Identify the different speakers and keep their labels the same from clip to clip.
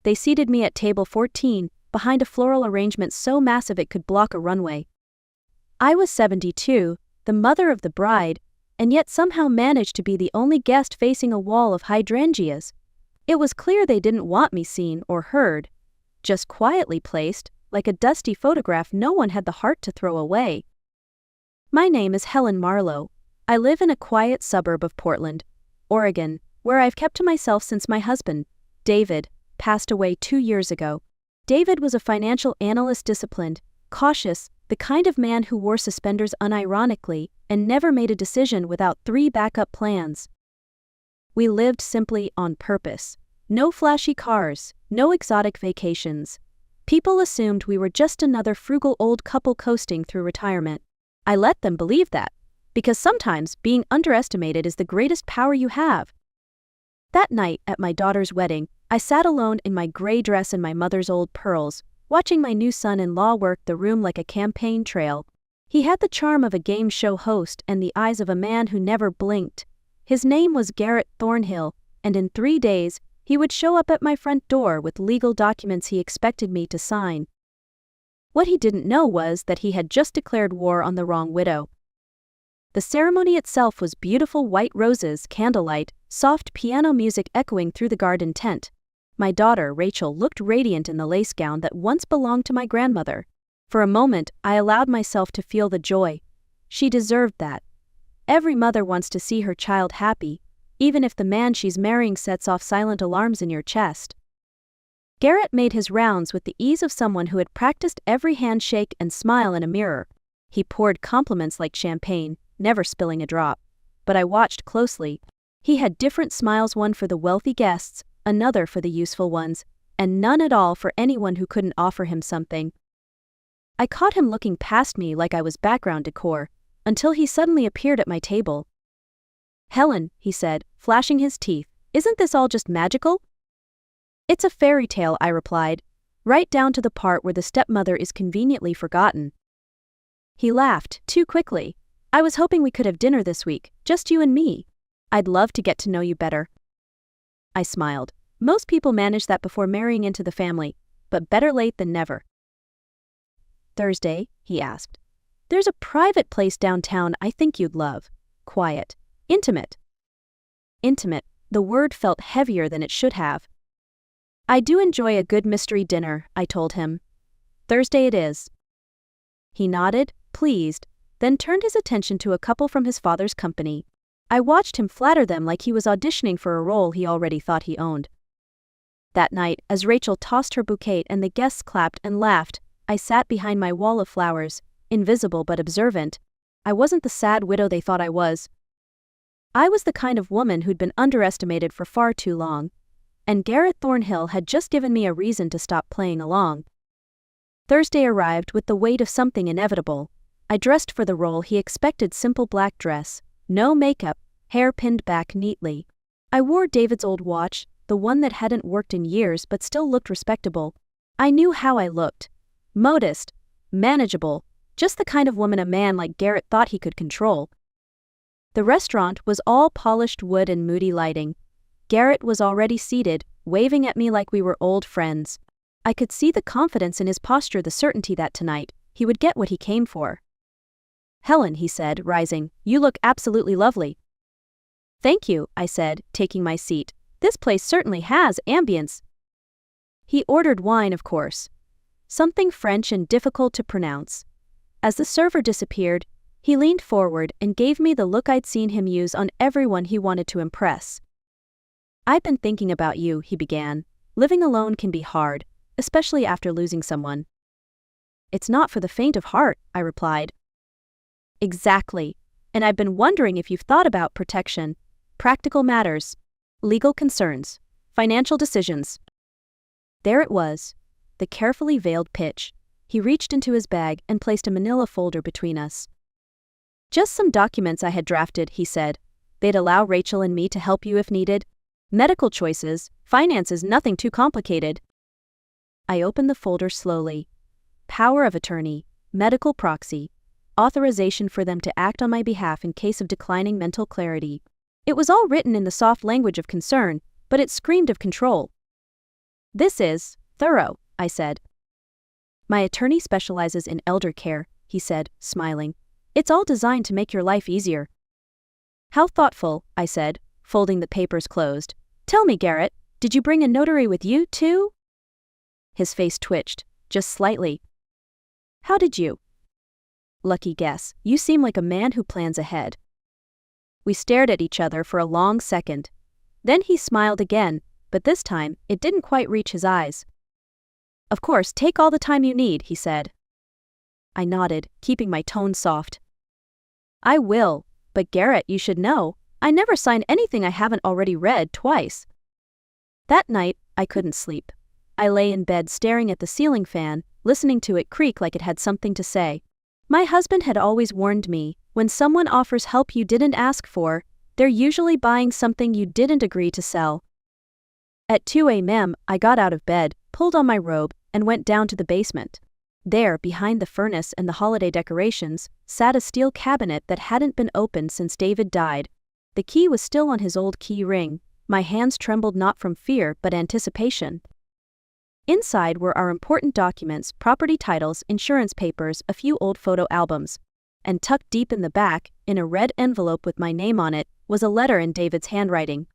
Speaker 1: They seated me at table 14, behind a floral arrangement so massive it could block a runway. I was 72, the mother of the bride, and yet somehow managed to be the only guest facing a wall of hydrangeas. It was clear they didn't want me seen or heard, just quietly placed, like a dusty photograph no one had the heart to throw away. My name is Helen Marlowe. I live in a quiet suburb of Portland, Oregon, where I've kept to myself since my husband, David, passed away 2 years ago. David was a financial analyst, disciplined, cautious, the kind of man who wore suspenders unironically and never made a decision without 3 backup plans. We lived simply on purpose. No flashy cars, no exotic vacations. People assumed we were just another frugal old couple coasting through retirement. I let them believe that, because sometimes being underestimated is the greatest power you have. That night at my daughter's wedding, I sat alone in my gray dress and my mother's old pearls, watching my new son-in-law work the room like a campaign trail. He had the charm of a game show host and the eyes of a man who never blinked. His name was Garrett Thornhill, and in 3 days, he would show up at my front door with legal documents he expected me to sign. What he didn't know was that he had just declared war on the wrong widow. The ceremony itself was beautiful white roses, candlelight, soft piano music echoing through the garden tent. My daughter, Rachel, looked radiant in the lace gown that once belonged to my grandmother. For a moment, I allowed myself to feel the joy. She deserved that. Every mother wants to see her child happy, even if the man she's marrying sets off silent alarms in your chest. Garrett made his rounds with the ease of someone who had practiced every handshake and smile in a mirror. He poured compliments like champagne, never spilling a drop. But I watched closely. He had different smiles, one for the wealthy guests, another for the useful ones, and none at all for anyone who couldn't offer him something. I caught him looking past me like I was background decor, until he suddenly appeared at my table. "Helen," he said, flashing his teeth, "isn't this all just magical?" "It's a fairy tale," I replied, right down to the part where the stepmother is conveniently forgotten. He laughed, too quickly. "I was hoping we could have dinner this week, just you and me. I'd love to get to know you better." I smiled. Most people manage that before marrying into the family, but better late than never. "Thursday?" he asked. "There's a private place downtown I think you'd love. Quiet. Intimate." Intimate. The word felt heavier than it should have. "I do enjoy a good mystery dinner," I told him. "Thursday it is." He nodded, pleased, then turned his attention to a couple from his father's company. I watched him flatter them like he was auditioning for a role he already thought he owned. That night, as Rachel tossed her bouquet and the guests clapped and laughed, I sat behind my wall of flowers, invisible but observant. I wasn't the sad widow they thought I was. I was the kind of woman who'd been underestimated for far too long, and Garrett Thornhill had just given me a reason to stop playing along. Thursday arrived with the weight of something inevitable. I dressed for the role he expected: simple black dress, no makeup, hair pinned back neatly. I wore David's old watch, the one that hadn't worked in years but still looked respectable. I knew how I looked. Modest, manageable, just the kind of woman a man like Garrett thought he could control. The restaurant was all polished wood and moody lighting. Garrett was already seated, waving at me like we were old friends. I could see the confidence in his posture, the certainty that tonight, he would get what he came for. "Helen," he said, rising, "you look absolutely lovely." "Thank you," I said, taking my seat. "This place certainly has ambience." He ordered wine, of course. Something French and difficult to pronounce. As the server disappeared, he leaned forward and gave me the look I'd seen him use on everyone he wanted to impress. "I've been thinking about you," he began. "Living alone can be hard, especially after losing someone." "It's not for the faint of heart," I replied. "Exactly. And I've been wondering if you've thought about protection, practical matters, legal concerns, financial decisions." There it was, the carefully veiled pitch. He reached into his bag and placed a manila folder between us. "Just some documents I had drafted," he said. "They'd allow Rachel and me to help you if needed. Medical choices, finances, nothing too complicated." I opened the folder slowly. Power of attorney, medical proxy, authorization for them to act on my behalf in case of declining mental clarity. It was all written in the soft language of concern, but it screamed of control. "This is thorough," I said. "My attorney specializes in elder care," he said, smiling. "It's all designed to make your life easier." "How thoughtful," I said, folding the papers closed. "Tell me, Garrett, did you bring a notary with you, too?" His face twitched, just slightly. "How did you?" "Lucky guess, you seem like a man who plans ahead." We stared at each other for a long second. Then he smiled again, but this time, it didn't quite reach his eyes. "Of course, take all the time you need," he said. I nodded, keeping my tone soft. "I will, but Garrett, you should know, I never sign anything I haven't already read twice." That night, I couldn't sleep. I lay in bed staring at the ceiling fan, listening to it creak like it had something to say. My husband had always warned me, when someone offers help you didn't ask for, they're usually buying something you didn't agree to sell. At 2 a.m., I got out of bed, pulled on my robe, and went down to the basement. There, behind the furnace and the holiday decorations, sat a steel cabinet that hadn't been opened since David died. The key was still on his old key ring. My hands trembled not from fear but anticipation. Inside were our important documents, property titles, insurance papers, a few old photo albums. And tucked deep in the back, in a red envelope with my name on it, was a letter in David's handwriting.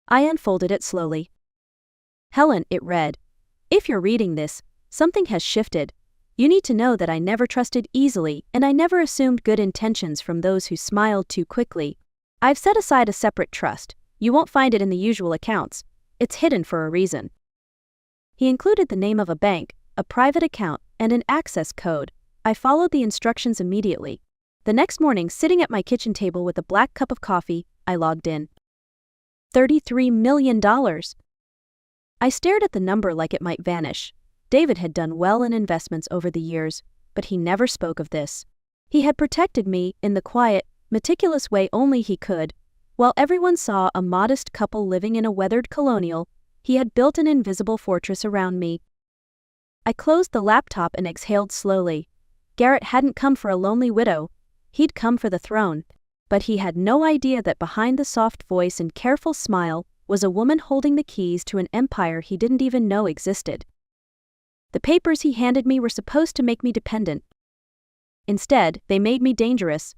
Speaker 1: I unfolded it slowly. "Helen," it read. "If you're reading this, something has shifted. You need to know that I never trusted easily, and I never assumed good intentions from those who smiled too quickly. I've set aside a separate trust. You won't find it in the usual accounts. It's hidden for a reason." He included the name of a bank, a private account, and an access code. I followed the instructions immediately. The next morning, sitting at my kitchen table with a black cup of coffee, I logged in. $33 million. I stared at the number like it might vanish. David had done well in investments over the years, but he never spoke of this. He had protected me in the quiet, meticulous way only he could. While everyone saw a modest couple living in a weathered colonial, he had built an invisible fortress around me. I closed the laptop and exhaled slowly. Garrett hadn't come for a lonely widow. He'd come for the throne. But he had no idea that behind the soft voice and careful smile was a woman holding the keys to an empire he didn't even know existed. The papers he handed me were supposed to make me dependent. Instead, they made me dangerous.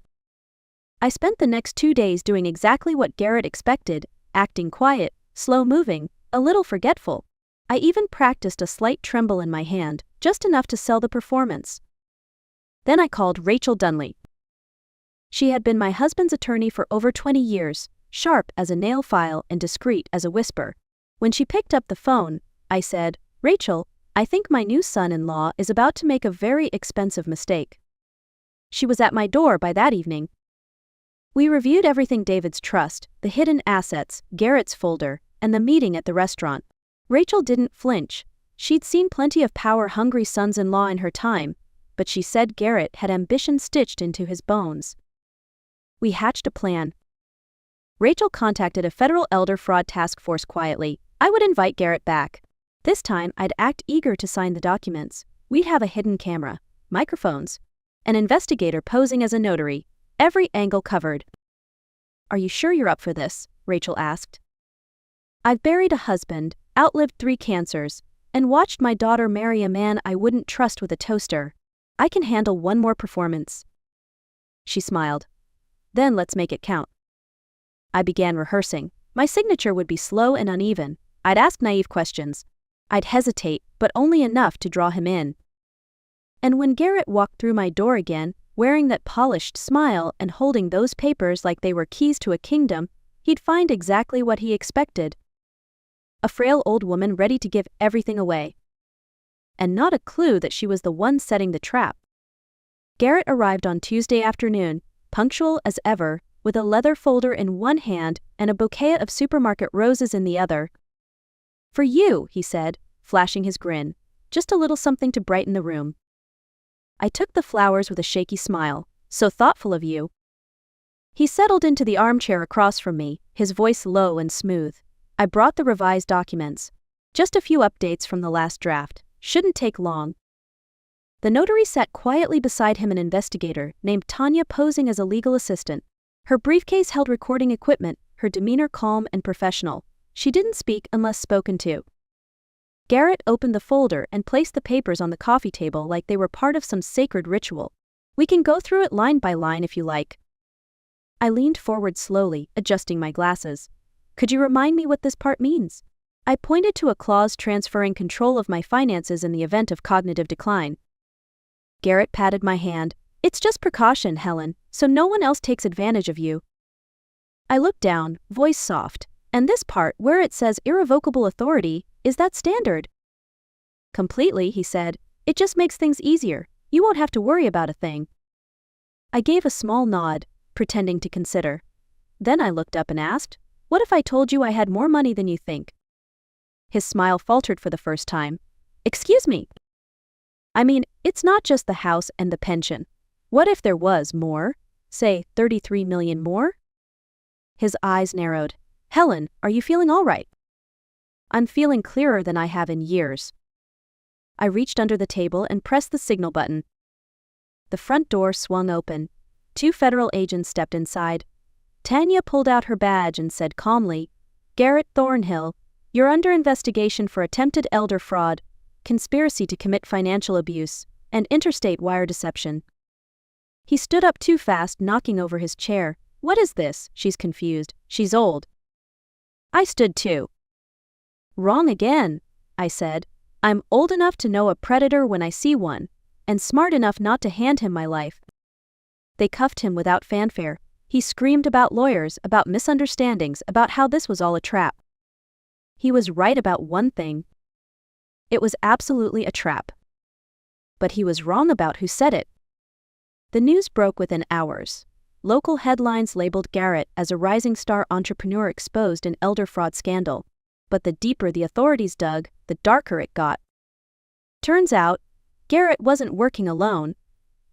Speaker 1: I spent the next 2 days doing exactly what Garrett expected, acting quiet, slow-moving, a little forgetful. I even practiced a slight tremble in my hand, just enough to sell the performance. Then I called Rachel Dunley. She had been my husband's attorney for over 20 years, sharp as a nail file and discreet as a whisper. When she picked up the phone, I said, "Rachel, I think my new son-in-law is about to make a very expensive mistake." She was at my door by that evening. We reviewed everything: David's trust, the hidden assets, Garrett's folder, and the meeting at the restaurant. Rachel didn't flinch. She'd seen plenty of power-hungry sons-in-law in her time, but she said Garrett had ambition stitched into his bones. We hatched a plan. Rachel contacted a federal elder fraud task force quietly. I would invite Garrett back. This time, I'd act eager to sign the documents. We'd have a hidden camera, microphones, an investigator posing as a notary, every angle covered. "Are you sure you're up for this?" Rachel asked. "I've buried a husband, outlived 3 cancers, and watched my daughter marry a man I wouldn't trust with a toaster. I can handle one more performance." She smiled. "Then let's make it count." I began rehearsing. My signature would be slow and uneven. I'd ask naive questions. I'd hesitate, but only enough to draw him in. And when Garrett walked through my door again, wearing that polished smile and holding those papers like they were keys to a kingdom, he'd find exactly what he expected. A frail old woman ready to give everything away. And not a clue that she was the one setting the trap. Garrett arrived on Tuesday afternoon, punctual as ever, with a leather folder in one hand and a bouquet of supermarket roses in the other. "For you," he said, flashing his grin. "Just a little something to brighten the room." I took the flowers with a shaky smile. "So thoughtful of you." He settled into the armchair across from me, his voice low and smooth. I brought the revised documents. Just a few updates from the last draft. Shouldn't take long. The notary sat quietly beside him, an investigator named Tanya posing as a legal assistant. Her briefcase held recording equipment, her demeanor calm and professional. She didn't speak unless spoken to. Garrett opened the folder and placed the papers on the coffee table like they were part of some sacred ritual. We can go through it line by line if you like. I leaned forward slowly, adjusting my glasses. Could you remind me what this part means? I pointed to a clause transferring control of my finances in the event of cognitive decline. Garrett patted my hand. It's just precaution, Helen, so no one else takes advantage of you. I looked down, voice soft. And this part, where it says irrevocable authority, is that standard? Completely, he said. It just makes things easier. You won't have to worry about a thing. I gave a small nod, pretending to consider. Then I looked up and asked, what if I told you I had more money than you think? His smile faltered for the first time. Excuse me. I mean, it's not just the house and the pension. What if there was more? Say, 33 million more? His eyes narrowed. Helen, are you feeling all right? I'm feeling clearer than I have in years. I reached under the table and pressed the signal button. The front door swung open. 2 federal agents stepped inside. Tanya pulled out her badge and said calmly, Garrett Thornhill, you're under investigation for attempted elder fraud, conspiracy to commit financial abuse, and interstate wire deception. He stood up too fast, knocking over his chair. What is this? She's confused. She's old. I stood too. Wrong again, I said. I'm old enough to know a predator when I see one, and smart enough not to hand him my life. They cuffed him without fanfare. He screamed about lawyers, about misunderstandings, about how this was all a trap. He was right about one thing. It was absolutely a trap. But he was wrong about who said it. The news broke within hours. Local headlines labeled Garrett as a rising star entrepreneur exposed in elder fraud scandal. But the deeper the authorities dug, the darker it got. Turns out, Garrett wasn't working alone.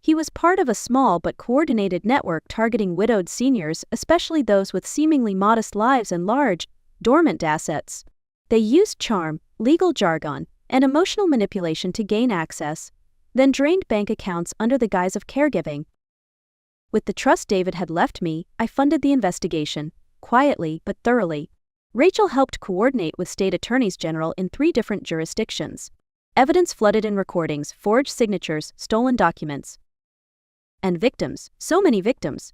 Speaker 1: He was part of a small but coordinated network targeting widowed seniors, especially those with seemingly modest lives and large, dormant assets. They used charm, legal jargon, and emotional manipulation to gain access, then drained bank accounts under the guise of caregiving. With the trust David had left me, I funded the investigation, quietly but thoroughly. Rachel helped coordinate with state attorneys general in 3 different jurisdictions. Evidence flooded in recordings, forged signatures, stolen documents. And victims, so many victims.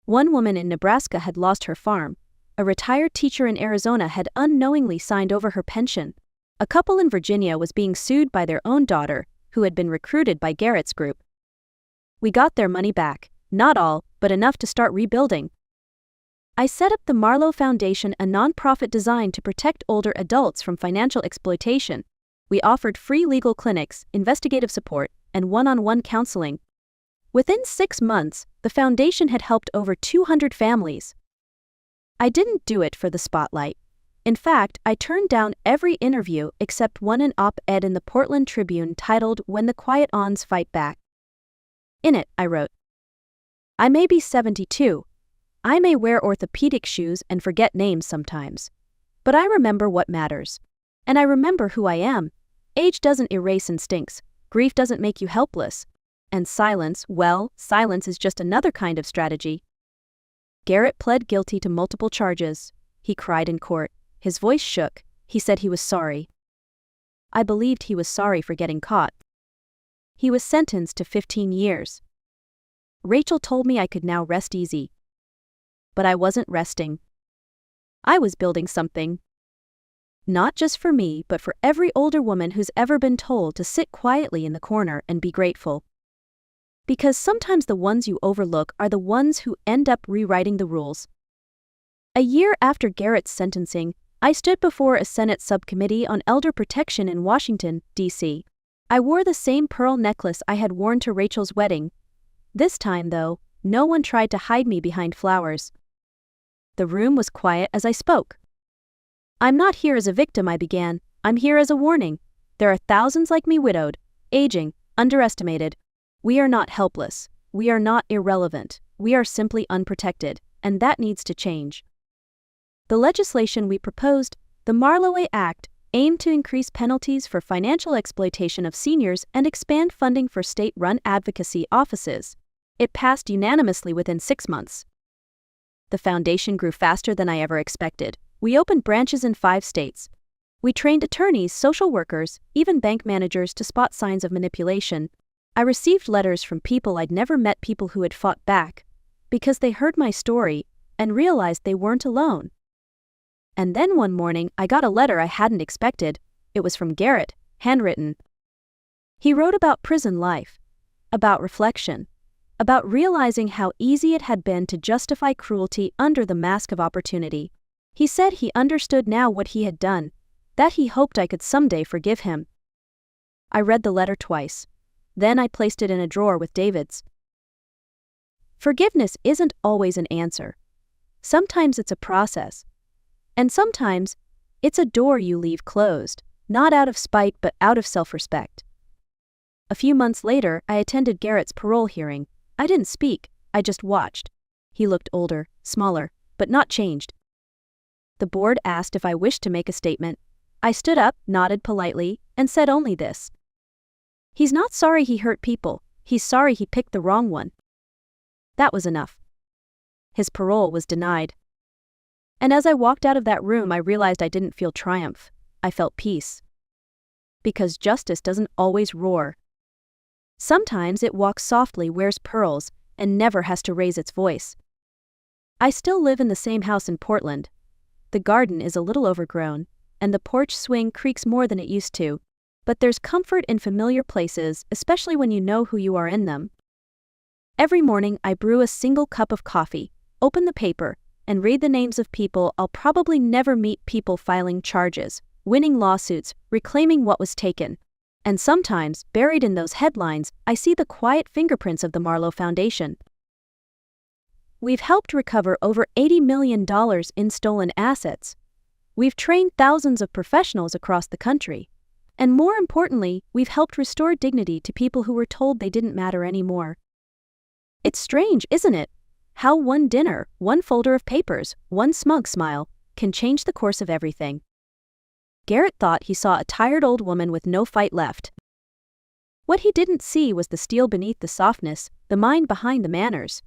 Speaker 1: One woman in Nebraska had lost her farm. A retired teacher in Arizona had unknowingly signed over her pension. A couple in Virginia was being sued by their own daughter, who had been recruited by Garrett's group. We got their money back. Not all, but enough to start rebuilding. I set up the Marlowe Foundation, a nonprofit designed to protect older adults from financial exploitation. We offered free legal clinics, investigative support, and one-on-one counseling. Within 6 months, the foundation had helped over 200 families. I didn't do it for the spotlight. In fact, I turned down every interview except one, an op-ed in the Portland Tribune titled When the Quiet Ons Fight Back. In it, I wrote, I may be 72. I may wear orthopedic shoes and forget names sometimes. But I remember what matters. And I remember who I am. Age doesn't erase instincts. Grief doesn't make you helpless. And silence, well, silence is just another kind of strategy. Garrett pled guilty to multiple charges. He cried in court. His voice shook. He said he was sorry. I believed he was sorry for getting caught. He was sentenced to 15 years. Rachel told me I could now rest easy. But I wasn't resting. I was building something. Not just for me, but for every older woman who's ever been told to sit quietly in the corner and be grateful. Because sometimes the ones you overlook are the ones who end up rewriting the rules. A year after Garrett's sentencing, I stood before a Senate subcommittee on elder protection in Washington, D.C. I wore the same pearl necklace I had worn to Rachel's wedding. This time, though, no one tried to hide me behind flowers. The room was quiet as I spoke. I'm not here as a victim, I began. I'm here as a warning. There are thousands like me widowed, aging, underestimated. We are not helpless. We are not irrelevant. We are simply unprotected, and that needs to change. The legislation we proposed, the Marlowe Act, aimed to increase penalties for financial exploitation of seniors and expand funding for state-run advocacy offices. It passed unanimously within 6 months. The foundation grew faster than I ever expected. We opened branches in 5 states. We trained attorneys, social workers, even bank managers to spot signs of manipulation. I received letters from people I'd never met, people who had fought back, because they heard my story and realized they weren't alone. And then one morning, I got a letter I hadn't expected. It was from Garrett, handwritten. He wrote about prison life, about reflection, about realizing how easy it had been to justify cruelty under the mask of opportunity. He said he understood now what he had done, that he hoped I could someday forgive him. I read the letter twice. Then I placed it in a drawer with David's. Forgiveness isn't always an answer. Sometimes it's a process. And sometimes, it's a door you leave closed, not out of spite but out of self-respect. A few months later, I attended Garrett's parole hearing. I didn't speak, I just watched. He looked older, smaller, but not changed. The board asked if I wished to make a statement. I stood up, nodded politely, and said only this. He's not sorry he hurt people, he's sorry he picked the wrong one. That was enough. His parole was denied. And as I walked out of that room, I realized I didn't feel triumph, I felt peace. Because justice doesn't always roar. Sometimes it walks softly, wears pearls, and never has to raise its voice. I still live in the same house in Portland. The garden is a little overgrown, and the porch swing creaks more than it used to. But there's comfort in familiar places, especially when you know who you are in them. Every morning I brew a single cup of coffee, open the paper, and read the names of people I'll probably never meet, people filing charges, winning lawsuits, reclaiming what was taken. And sometimes, buried in those headlines, I see the quiet fingerprints of the Marlowe Foundation. We've helped recover over $80 million in stolen assets. We've trained thousands of professionals across the country. And more importantly, we've helped restore dignity to people who were told they didn't matter anymore. It's strange, isn't it? How one dinner, one folder of papers, one smug smile, can change the course of everything. Garrett thought he saw a tired old woman with no fight left. What he didn't see was the steel beneath the softness, the mind behind the manners.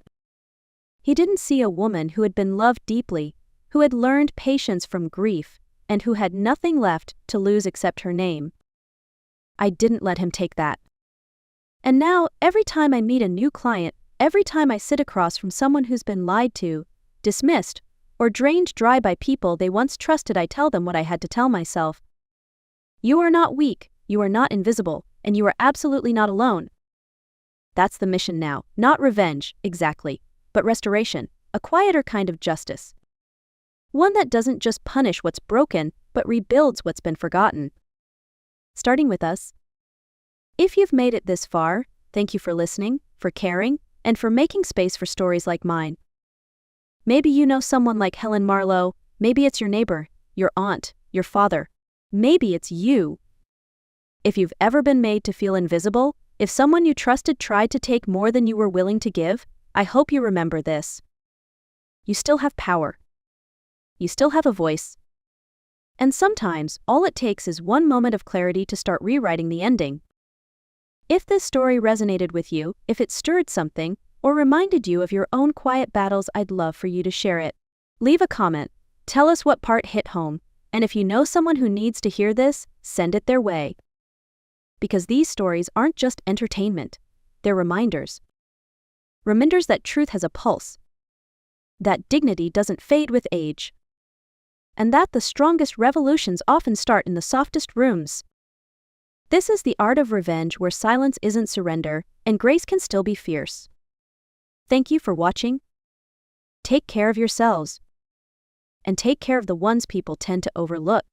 Speaker 1: He didn't see a woman who had been loved deeply, who had learned patience from grief, and who had nothing left to lose except her name. I didn't let him take that. And now, every time I meet a new client, every time I sit across from someone who's been lied to, dismissed, or drained dry by people they once trusted, I tell them what I had to tell myself. You are not weak, you are not invisible, and you are absolutely not alone. That's the mission now, not revenge, exactly, but restoration, a quieter kind of justice. One that doesn't just punish what's broken, but rebuilds what's been forgotten. Starting with us. If you've made it this far, thank you for listening, for caring, and for making space for stories like mine. Maybe you know someone like Helen Marlowe, maybe it's your neighbor, your aunt, your father. Maybe it's you. If you've ever been made to feel invisible, if someone you trusted tried to take more than you were willing to give, I hope you remember this. You still have power. You still have a voice. And sometimes, all it takes is one moment of clarity to start rewriting the ending. If this story resonated with you, if it stirred something, or reminded you of your own quiet battles, I'd love for you to share it. Leave a comment, tell us what part hit home, and if you know someone who needs to hear this, send it their way. Because these stories aren't just entertainment, they're reminders. Reminders that truth has a pulse. That dignity doesn't fade with age. And that the strongest revolutions often start in the softest rooms. This is the art of revenge, where silence isn't surrender, and grace can still be fierce. Thank you for watching. Take care of yourselves. And take care of the ones people tend to overlook.